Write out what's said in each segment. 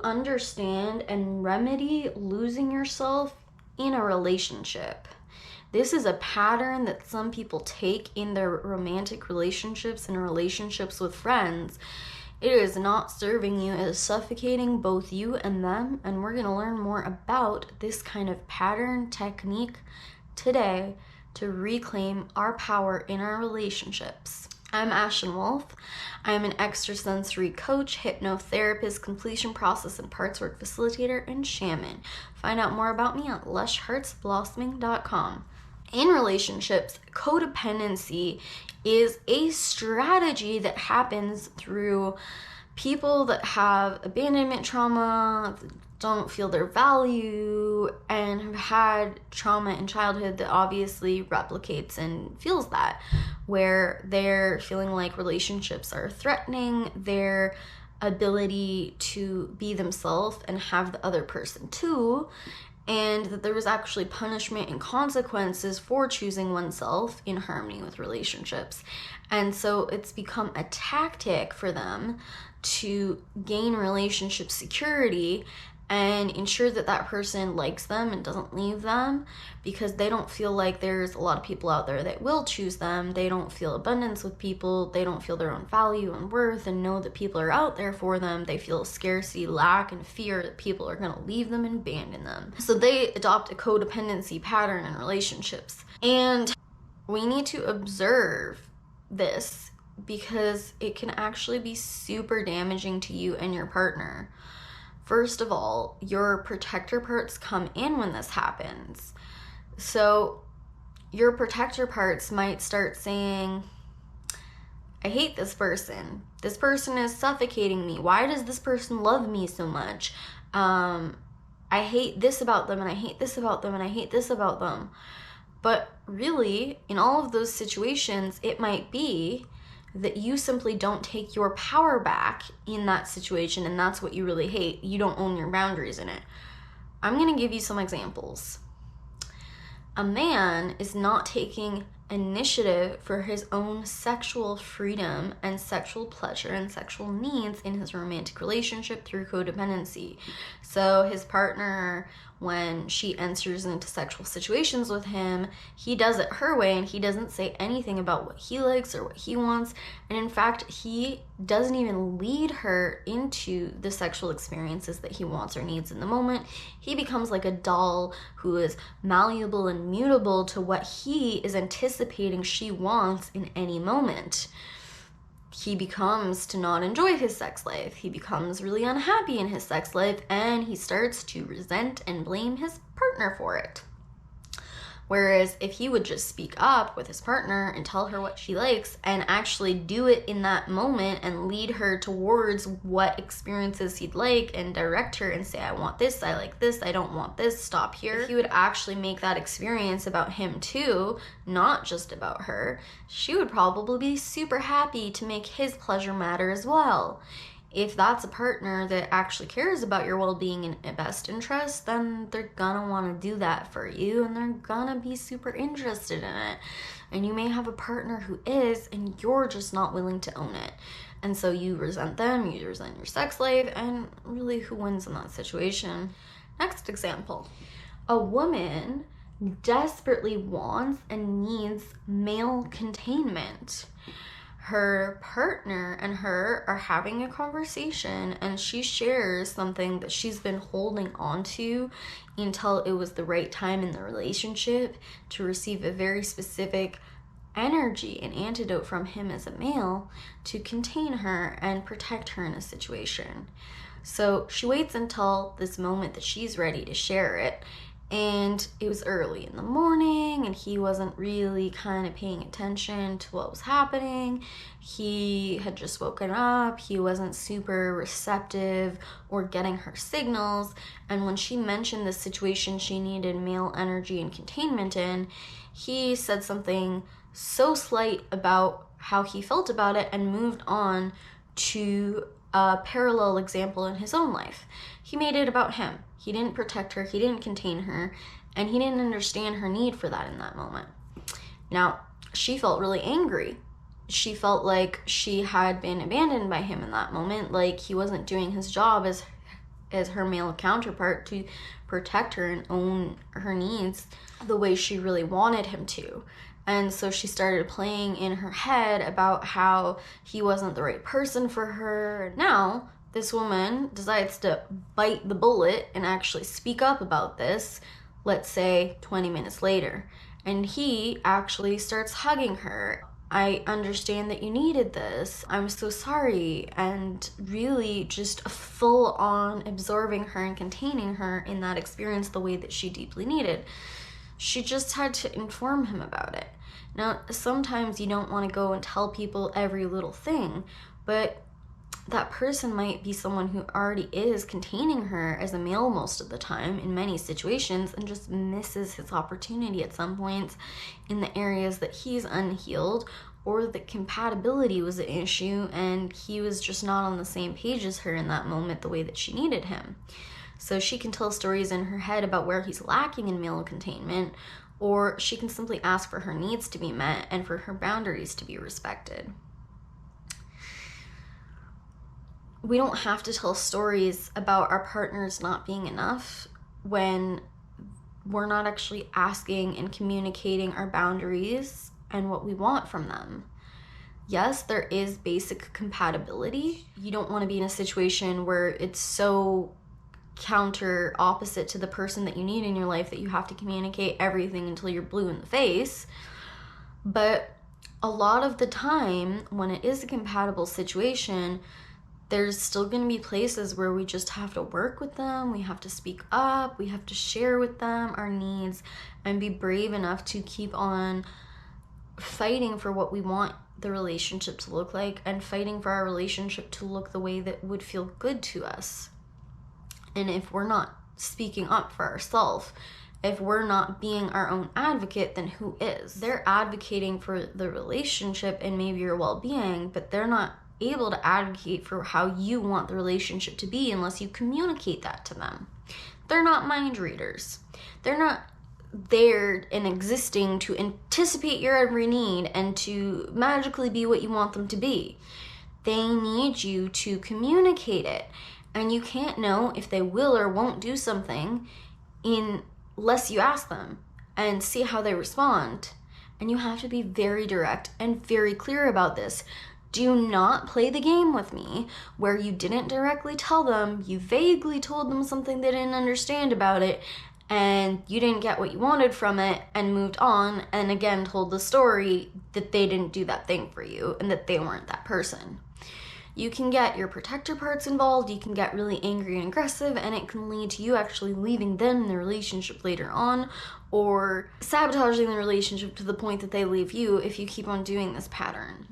understand and remedy losing yourself in a relationship. This is a pattern that some people take in their romantic relationships and relationships with friends. It is not serving you. It is suffocating both you and them, and we're going to learn more about this kind of pattern technique today to reclaim our power in our relationships. I'm Ashen. I'm an extrasensory coach, hypnotherapist, completion process and parts work facilitator, and shaman. Find out more about me at lushheartsblossoming.com. In relationships, codependency is a strategy that happens through people that have abandonment trauma, don't feel their value, and have had trauma in childhood that obviously replicates and feels that, where they're feeling like relationships are threatening their ability to be themselves and have the other person too, and that there was actually punishment and consequences for choosing oneself in harmony with relationships. And so it's become a tactic for them to gain relationship security and ensure that that person likes them and doesn't leave them, because they don't feel like there's a lot of people out there that will choose them. They don't feel abundance with people. They don't feel their own value and worth and know that people are out there for them. They feel scarcity, lack, and fear that people are going to leave them and abandon them. So they adopt a codependency pattern in relationships. And we need to observe this because it can actually be super damaging to you and your partner. First of all, your protector parts come in when this happens. So your protector parts might start saying, I hate this person. This person is suffocating me. Why does this person love me so much? I hate this about them, and I hate this about them, and I hate this about them. But really, in all of those situations, it might be that you simply don't take your power back in that situation, and that's what you really hate. You don't own your boundaries in it. I'm going to give you some examples. A man is not taking initiative for his own sexual freedom and sexual pleasure and sexual needs in his romantic relationship through codependency. So his partner, when she enters into sexual situations with him, he does it her way, and he doesn't say anything about what he likes or what he wants. And in fact, he doesn't even lead her into the sexual experiences that he wants or needs in the moment. He becomes like a doll who is malleable and mutable to what he is anticipating she wants in any moment. He becomes to not enjoy his sex life. He becomes really unhappy in his sex life, and he starts to resent and blame his partner for it. Whereas if he would just speak up with his partner and tell her what she likes and actually do it in that moment and lead her towards what experiences he'd like and direct her and say, I want this, I like this, I don't want this, stop here. If he would actually make that experience about him too, not just about her, she would probably be super happy to make his pleasure matter as well. If that's a partner that actually cares about your well-being and best interest, then they're gonna want to do that for you, and they're gonna be super interested in it. And you may have a partner who is, and you're just not willing to own it. And so you resent them, you resent your sex life, and really, who wins in that situation? Next example. A woman desperately wants and needs male containment. Her partner and her are having a conversation, and she shares something that she's been holding on to until it was the right time in the relationship to receive a very specific energy, an antidote from him as a male to contain her and protect her in a situation. So she waits until this moment that she's ready to share it. And it was early in the morning, and he wasn't really kind of paying attention to what was happening. He had just woken up. He wasn't super receptive or getting her signals. And when she mentioned the situation she needed male energy and containment in, he said something so slight about how he felt about it and moved on to a parallel example in his own life. He made it about him. He didn't protect her, he didn't contain her, and he didn't understand her need for that in that moment. Now, she felt really angry. She felt like she had been abandoned by him in that moment, like he wasn't doing his job as as her male counterpart to protect her and own her needs the way she really wanted him to. And so she started playing in her head about how he wasn't the right person for her. Now, this woman decides to bite the bullet and actually speak up about this, let's say 20 minutes later. And he actually starts hugging her. I understand that you needed this. I'm so sorry. And really just full on absorbing her and containing her in that experience the way that she deeply needed. She just had to inform him about it. Now, sometimes you don't want to go and tell people every little thing, but that person might be someone who already is containing her as a male most of the time in many situations and just misses his opportunity at some points in the areas that he's unhealed, or the compatibility was an issue and he was just not on the same page as her in that moment the way that she needed him. So she can tell stories in her head about where he's lacking in male containment, or she can simply ask for her needs to be met and for her boundaries to be respected. We don't have to tell stories about our partners not being enough when we're not actually asking and communicating our boundaries and what we want from them. Yes, there is basic compatibility. You don't want to be in a situation where it's so counter opposite to the person that you need in your life that you have to communicate everything until you're blue in the face. But a lot of the time, when it is a compatible situation, there's still going to be places where we just have to work with them, we have to speak up, we have to share with them our needs, and be brave enough to keep on fighting for what we want the relationship to look like, and fighting for our relationship to look the way that would feel good to us. And if we're not speaking up for ourselves, if we're not being our own advocate, then who is? They're advocating for the relationship and maybe your well-being, but they're not able to advocate for how you want the relationship to be unless you communicate that to them. They're not mind readers. They're not there and existing to anticipate your every need and to magically be what you want them to be. They need you to communicate it. And you can't know if they will or won't do something unless you ask them and see how they respond. And you have to be very direct and very clear about this. Do not play the game with me where you didn't directly tell them, you vaguely told them something they didn't understand about it, and you didn't get what you wanted from it and moved on, and again told the story that they didn't do that thing for you and that they weren't that person. You can get your protector parts involved, you can get really angry and aggressive, and it can lead to you actually leaving them in the relationship later on, or sabotaging the relationship to the point that they leave you if you keep on doing this pattern.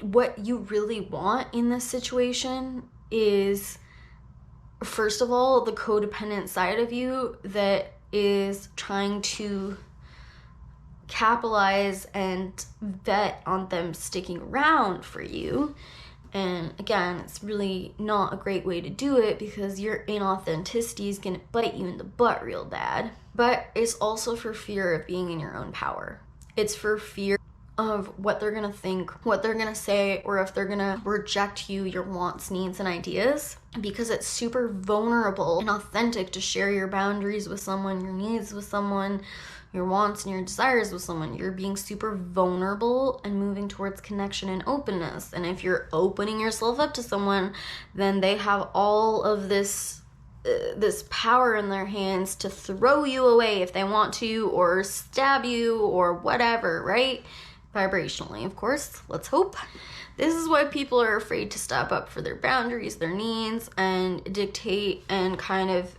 What you really want in this situation is, first of all, the codependent side of you that is trying to capitalize and bet on them sticking around for you. And again, it's really not a great way to do it because your inauthenticity is going to bite you in the butt real bad. But it's also for fear of being in your own power. It's for fear of what they're going to think, what they're going to say, or if they're going to reject you, your wants, needs, and ideas. Because it's super vulnerable and authentic to share your boundaries with someone, your needs with someone, your wants and your desires with someone. You're being super vulnerable and moving towards connection and openness. And if you're opening yourself up to someone, then they have all of this power in their hands to throw you away if they want to, or stab you, or whatever, right? Vibrationally, of course, let's hope. This is why people are afraid to step up for their boundaries, their needs, and dictate and kind of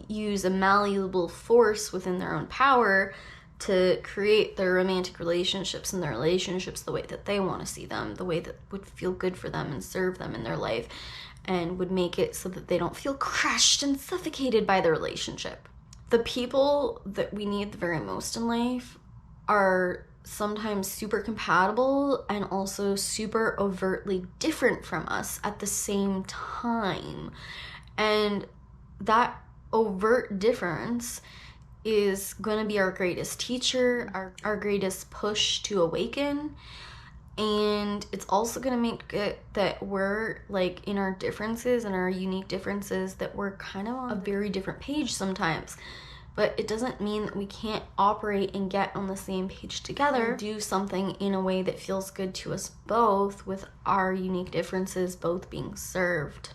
use a malleable force within their own power to create their romantic relationships and their relationships the way that they want to see them, the way that would feel good for them and serve them in their life, and would make it so that they don't feel crushed and suffocated by the relationship. The people that we need the very most in life are sometimes super compatible and also super overtly different from us at the same time. And that overt difference is going to be our greatest teacher, our greatest push to awaken. And it's also going to make it that we're like in our differences and our unique differences that we're kind of on a very different page sometimes. But it doesn't mean that we can't operate and get on the same page together and do something in a way that feels good to us both, with our unique differences both being served.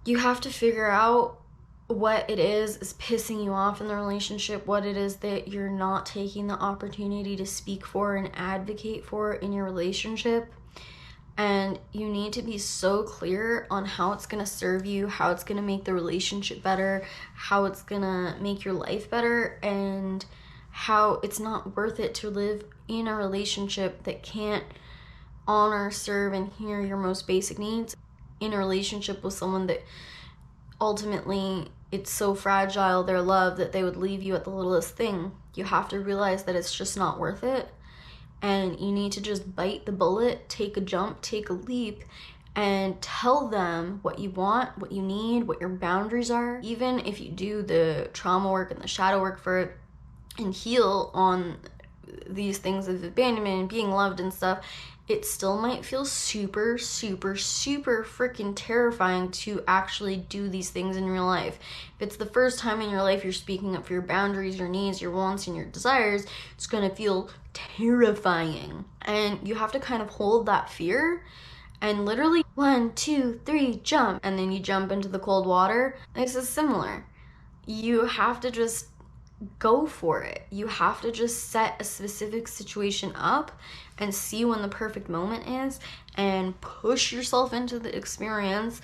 You have to figure out what it is pissing you off in the relationship, what it is that you're not taking the opportunity to speak for and advocate for in your relationship. And you need to be so clear on how it's going to serve you, how it's going to make the relationship better, how it's going to make your life better, and how it's not worth it to live in a relationship that can't honor, serve, and hear your most basic needs, in a relationship with someone that ultimately it's so fragile, their love, that they would leave you at the littlest thing. You have to realize that it's just not worth it. And you need to just bite the bullet, take a jump, take a leap, and tell them what you want, what you need, what your boundaries are. Even if you do the trauma work and the shadow work for it and heal on these things of abandonment and being loved and stuff, it still might feel super, super, super freaking terrifying to actually do these things in real life. If it's the first time in your life you're speaking up for your boundaries, your needs, your wants, and your desires, it's gonna feel terrifying. And you have to kind of hold that fear and literally 1, 2, 3, jump. And then you jump into the cold water. This is similar. You have to just go for it. You have to just set a specific situation up and see when the perfect moment is and push yourself into the experience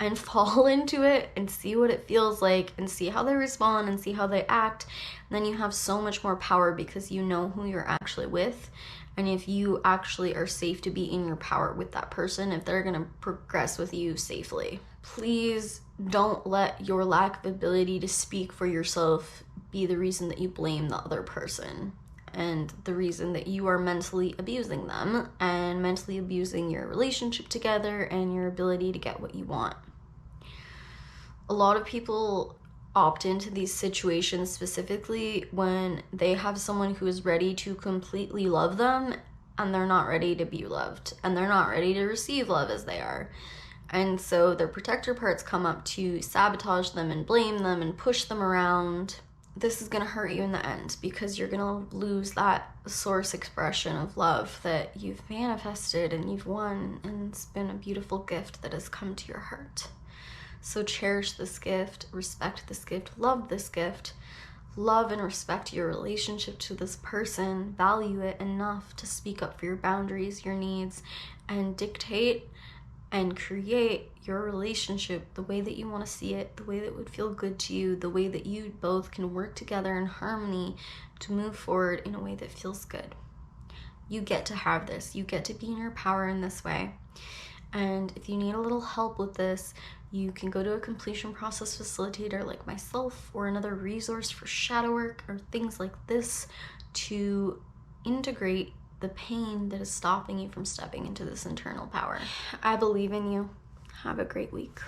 and fall into it and see what it feels like and see how they respond and see how they act. And then you have so much more power because you know who you're actually with, and if you actually are safe to be in your power with that person, if they're going to progress with you safely. Please don't let your lack of ability to speak for yourself be the reason that you blame the other person and the reason that you are mentally abusing them and mentally abusing your relationship together and your ability to get what you want. A lot of people opt into these situations specifically when they have someone who is ready to completely love them and they're not ready to be loved and they're not ready to receive love as they are. And so their protector parts come up to sabotage them and blame them and push them around. This is going to hurt you in the end because you're going to lose that source expression of love that you've manifested and you've won, and it's been a beautiful gift that has come to your heart. So cherish this gift, respect this gift, love this gift, love and respect your relationship to this person, value it enough to speak up for your boundaries, your needs, and dictate and create your relationship the way that you want to see it, the way that would feel good to you, the way that you both can work together in harmony to move forward in a way that feels good. You get to have this. You get to be in your power in this way. And if you need a little help with this, you can go to a completion process facilitator like myself or another resource for shadow work or things like this to integrate the pain that is stopping you from stepping into this internal power. I believe in you. Have a great week.